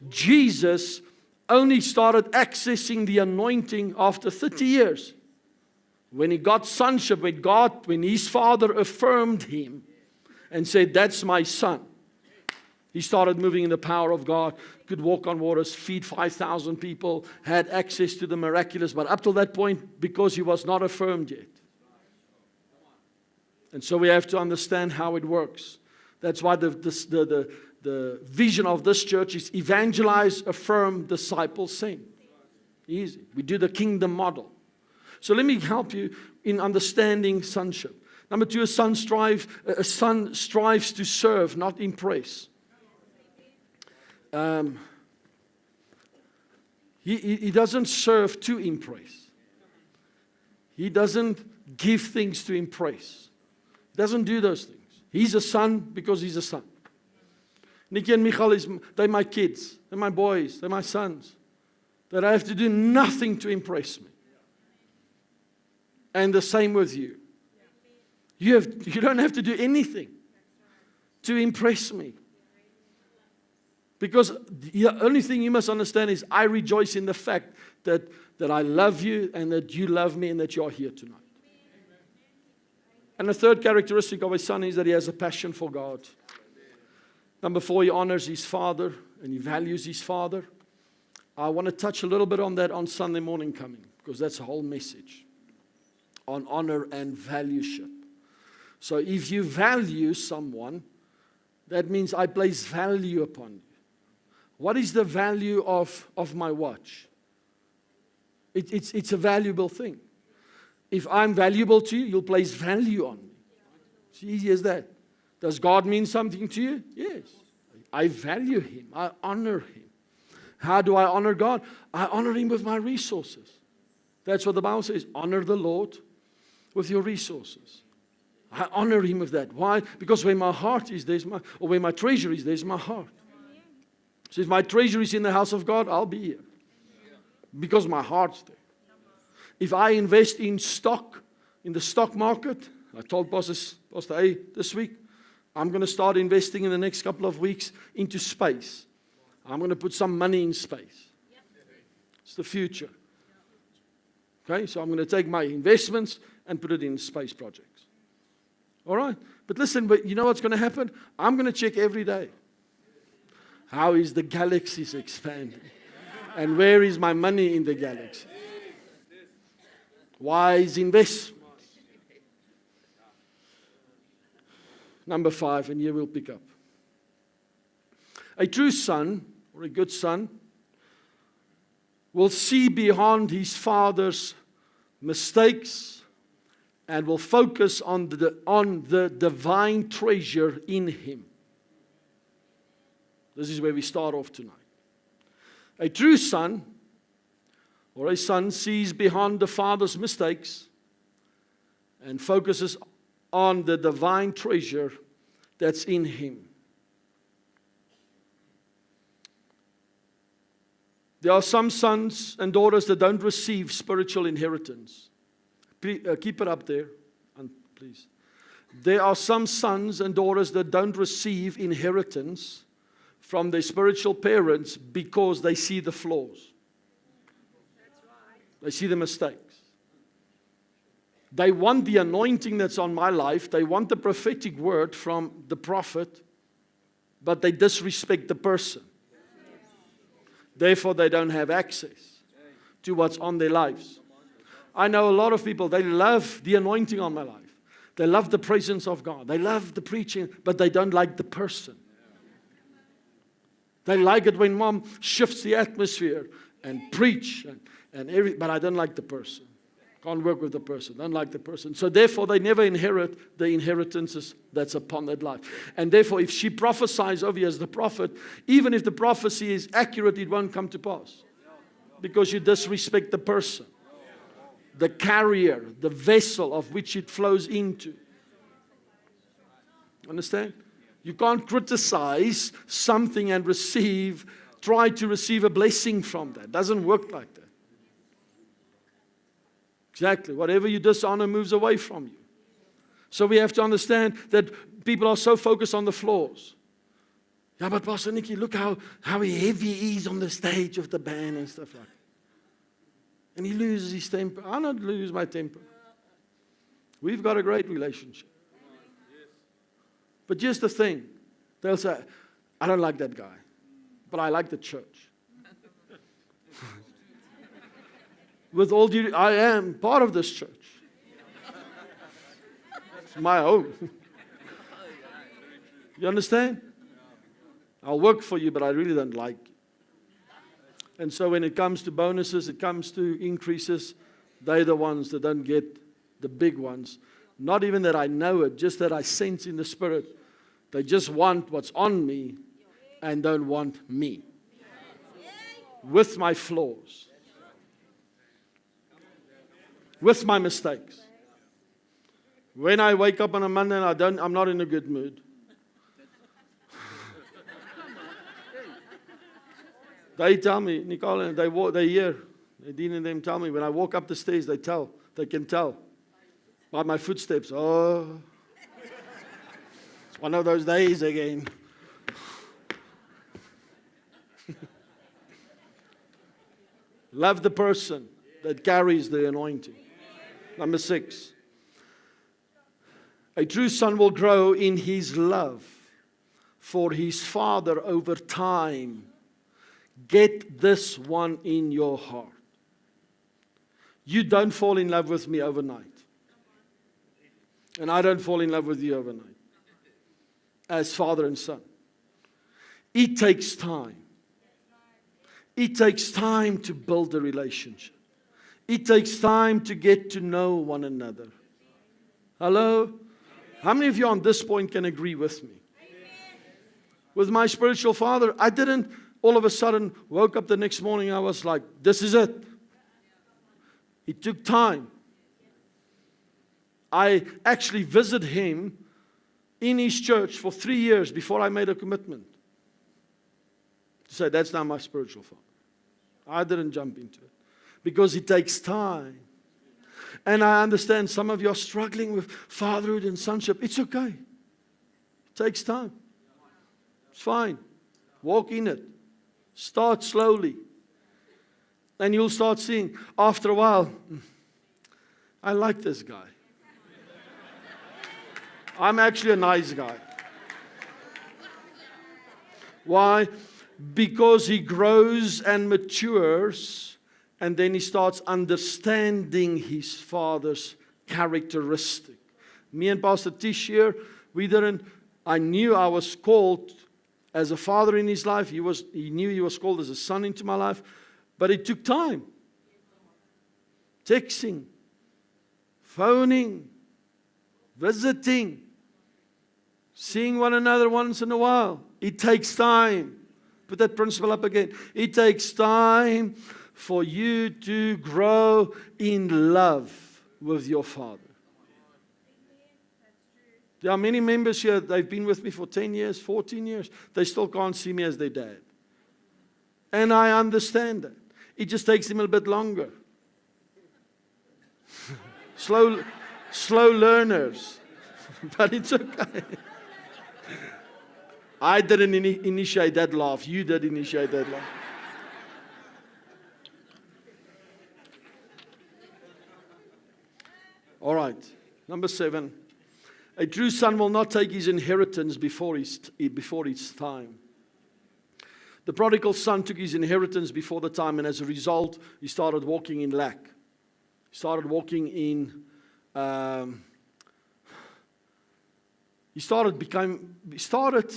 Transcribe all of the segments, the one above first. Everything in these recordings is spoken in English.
Jesus only started accessing the anointing after 30 years. When he got sonship, when his father affirmed him and said, that's my son. He started moving in the power of God, could walk on waters, feed 5,000 people, had access to the miraculous. But up till that point, because he was not affirmed yet. And so we have to understand how it works. That's why the vision of this church is evangelize, affirm, disciple, send. Easy. We do the kingdom model. So let me help you in understanding sonship. Number 2, a son strives to serve, not impress. He doesn't serve to impress. He doesn't give things to impress. He doesn't do those things. He's a son because he's a son. Nicky and Michal, they're my kids. They're my boys. They're my sons. That I have to do nothing to impress me. And the same with you. You don't have to do anything to impress me. Because the only thing you must understand is I rejoice in the fact that I love you and that you love me and that you're here tonight. And the third characteristic of a son is that he has a passion for God. Number 4, he honors his father and he values his father. I want to touch a little bit on that on Sunday morning coming, because that's a whole message on honor and valueship. So if you value someone, that means I place value upon you. What is the value of my watch? It's a valuable thing. If I'm valuable to you, you'll place value on me. It's easy as that. Does God mean something to you? Yes. I value him. I honor him. How do I honor God? I honor him with my resources. That's what the Bible says. Honor the Lord with your resources. I honor him with that. Why? Because where my heart is, or where my treasure is, there's my heart. So if my treasure is in the house of God, I'll be here. Because my heart's there. If I invest in stock, in the stock market, I told Pastor A this week, I'm going to start investing in the next couple of weeks into space. I'm going to put some money in space. It's the future. Okay, so I'm going to take my investments and put it in space projects. All right? But listen, you know what's going to happen? I'm going to check every day. How is the galaxies expanding? And where is my money in the galaxy? Wise investment. Number 5, and here we'll pick up. A true son, or a good son, will see beyond his father's mistakes and will focus on the divine treasure in him. This is where we start off tonight. A true son, or a son, sees beyond the father's mistakes and focuses on the divine treasure that's in him. There are some sons and daughters that don't receive spiritual inheritance. Keep it up there, please. There are some sons and daughters that don't receive inheritance from their spiritual parents because they see the flaws. They see the mistakes. They want the anointing that's on my life. They want the prophetic word from the prophet, but they disrespect the person. Therefore, they don't have access to what's on their lives. I know a lot of people, they love the anointing on my life. They love the presence of God. They love the preaching, but they don't like the person. They like it when mom shifts the atmosphere and preach, but I don't like the person. Can't work with the person. Don't like the person. So therefore, they never inherit the inheritances that's upon that life. And therefore, if she prophesies over you as the prophet, even if the prophecy is accurate, it won't come to pass. Because you disrespect the person, the carrier, the vessel of which it flows into. Understand? You can't criticize something and try to receive a blessing from that. It doesn't work like that. Exactly. Whatever you dishonor moves away from you. So we have to understand that people are so focused on the flaws. Yeah, but Pastor Nicky, look how heavy he is on the stage of the band and stuff like that. And he loses his temper. I don't lose my temper. We've got a great relationship. But here's the thing. They'll say, I don't like that guy, but I like the church. With all due, I am part of this church. It's my home. You understand? I'll work for you, but I really don't like you. And so when it comes to bonuses, it comes to increases, they're the ones that don't get the big ones. Not even that I know it, just that I sense in the spirit. They just want what's on me and don't want me. With my flaws. With my mistakes. When I wake up on a Monday and I'm not in a good mood. They tell me, Nicole, and they hear, Nadine and them tell me, when I walk up the stairs, they can tell by my footsteps. Oh, it's one of those days again. Love the person that carries the anointing. Number 6. A true son will grow in his love for his father over time. Get this one in your heart. You don't fall in love with me overnight. And I don't fall in love with you overnight. As father and son. It takes time. It takes time to build a relationship. It takes time to get to know one another. Hello? How many of you on this point can agree with me? With my spiritual father, I didn't all of a sudden woke up the next morning, I was like, this is it. It took time. I actually visited him in his church for 3 years before I made a commitment. To say, that's not my spiritual father. I didn't jump into it. Because it takes time. And I understand some of you are struggling with fatherhood and sonship. It's okay. It takes time. It's fine. Walk in it. Start slowly. And you'll start seeing, after a while, I like this guy. I'm actually a nice guy. Why? Because he grows and matures, and then he starts understanding his father's characteristic. Me and Pastor Tish here, I knew I was called as a father in his life. He knew he was called as a son into my life. But it took time. Texting, phoning, visiting, seeing one another once in a while. It takes time. Put that principle up again. It takes time for you to grow in love with your father. There are many members here, they've been with me for 10 years, 14 years. They still can't see me as their dad. And I understand that. It just takes them a little bit longer. Slow learners. But it's okay. I didn't initiate that laugh. You did initiate that laugh. All right. Number 7. A true son will not take his inheritance before its time. The prodigal son took his inheritance before the time, and as a result, he started walking in lack. He started walking in. He started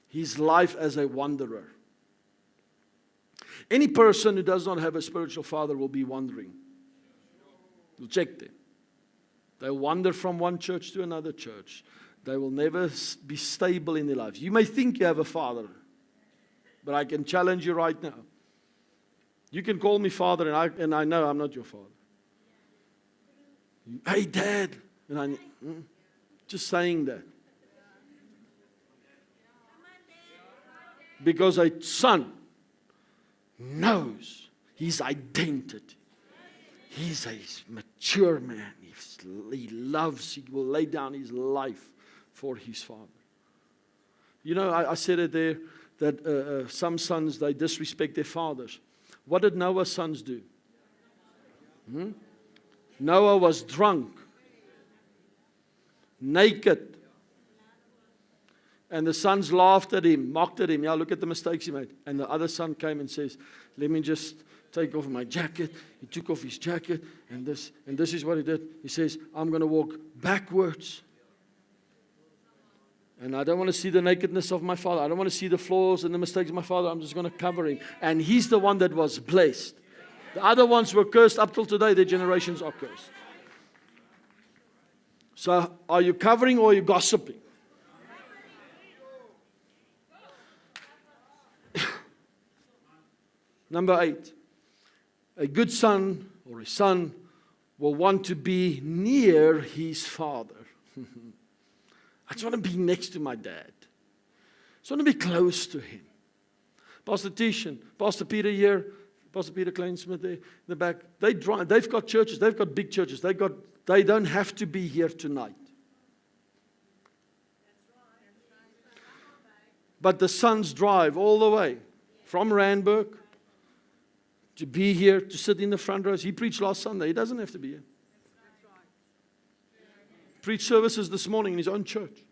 his life as a wanderer. Any person who does not have a spiritual father will be wandering. You'll check them. They'll wander from one church to another church. They will never be stable in their lives. You may think you have a father, but I can challenge you right now. You can call me father, and I know I'm not your father. Hey, Dad. And just saying that. Because a son knows his identity. He's a mature man. He loves, he will lay down his life for his father. You know, I said it there. that some sons, they disrespect their fathers. What did Noah's sons do? Noah was drunk, naked. And the sons laughed at him, mocked at him. Yeah, look at the mistakes he made. And the other son came and says, let me just take off my jacket. He took off his jacket, and this is what he did. He says, I'm going to walk backwards. And I don't want to see the nakedness of my father. I don't want to see the flaws and the mistakes of my father. I'm just going to cover him. And he's the one that was blessed. The other ones were cursed up till today. Their generations are cursed. So are you covering or are you gossiping? Number 8, a good son or a son will want to be near his father. I just want to be next to my dad. I just want to be close to him. Pastor Tish and Pastor Peter here, Pastor Peter Kleinsmith there in the back, they've got churches, they've got big churches. They don't have to be here tonight. But the sons drive all the way from Randburg to be here, to sit in the front rows. He preached last Sunday. He doesn't have to be here. Preached services this morning in his own church.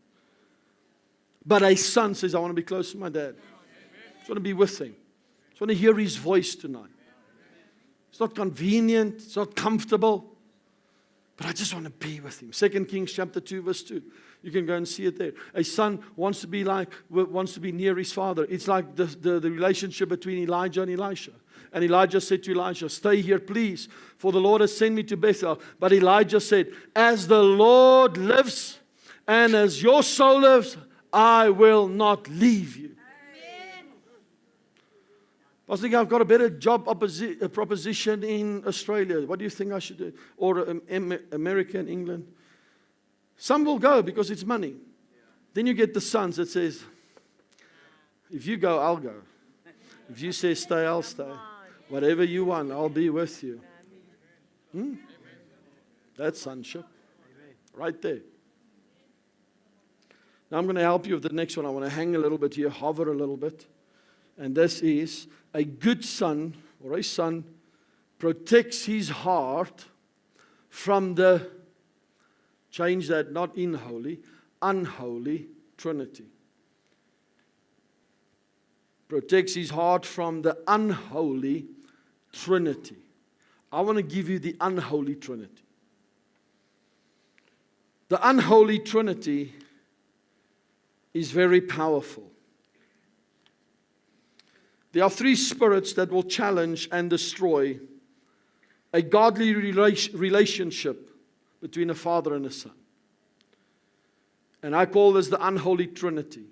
But a son says, I want to be close to my dad. I just want to be with him. I just want to hear his voice tonight. It's not convenient. It's not comfortable. But I just want to be with him. 2 Kings chapter 2, verse 2. You can go and see it there. A son wants to be near his father. It's like the relationship between Elijah and Elisha. And Elijah said to Elisha, stay here, please, for the Lord has sent me to Bethel. But Elijah said, as the Lord lives and as your soul lives, I will not leave you. I was thinking, I've got a better job proposition in Australia. What do you think I should do? Or America and England? Some will go because it's money. Then you get the sons that says, if you go, I'll go. If you say stay, I'll stay. Whatever you want, I'll be with you. That's sonship. Right there. Now I'm going to help you with the next one. I want to hang a little bit here, hover a little bit. And this is, a good son or a son protects his heart from the, change that, not unholy Trinity. Protects his heart from the unholy Trinity. I want to give you the unholy Trinity. The unholy Trinity is very powerful. There are 3 spirits that will challenge and destroy a godly relationship between a father and a son. And I call this the unholy Trinity.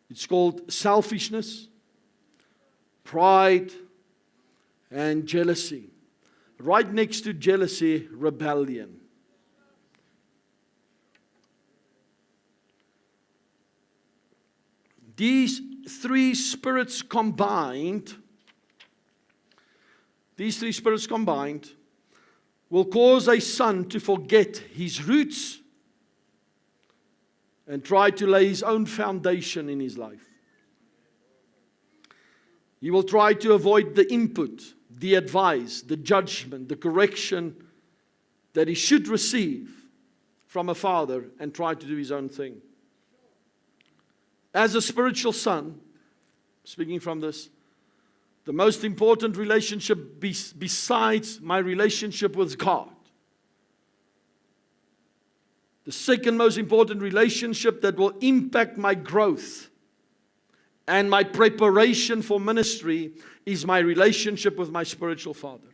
It's called selfishness, pride, and jealousy. Right next to jealousy, rebellion. These 3 spirits combined will cause a son to forget his roots and try to lay his own foundation in his life. He will try to avoid the input, the advice, the judgment, the correction that he should receive from a father and try to do his own thing. As a spiritual son, speaking from this, the most important relationship besides my relationship with God, the second most important relationship that will impact my growth and my preparation for ministry is my relationship with my spiritual father.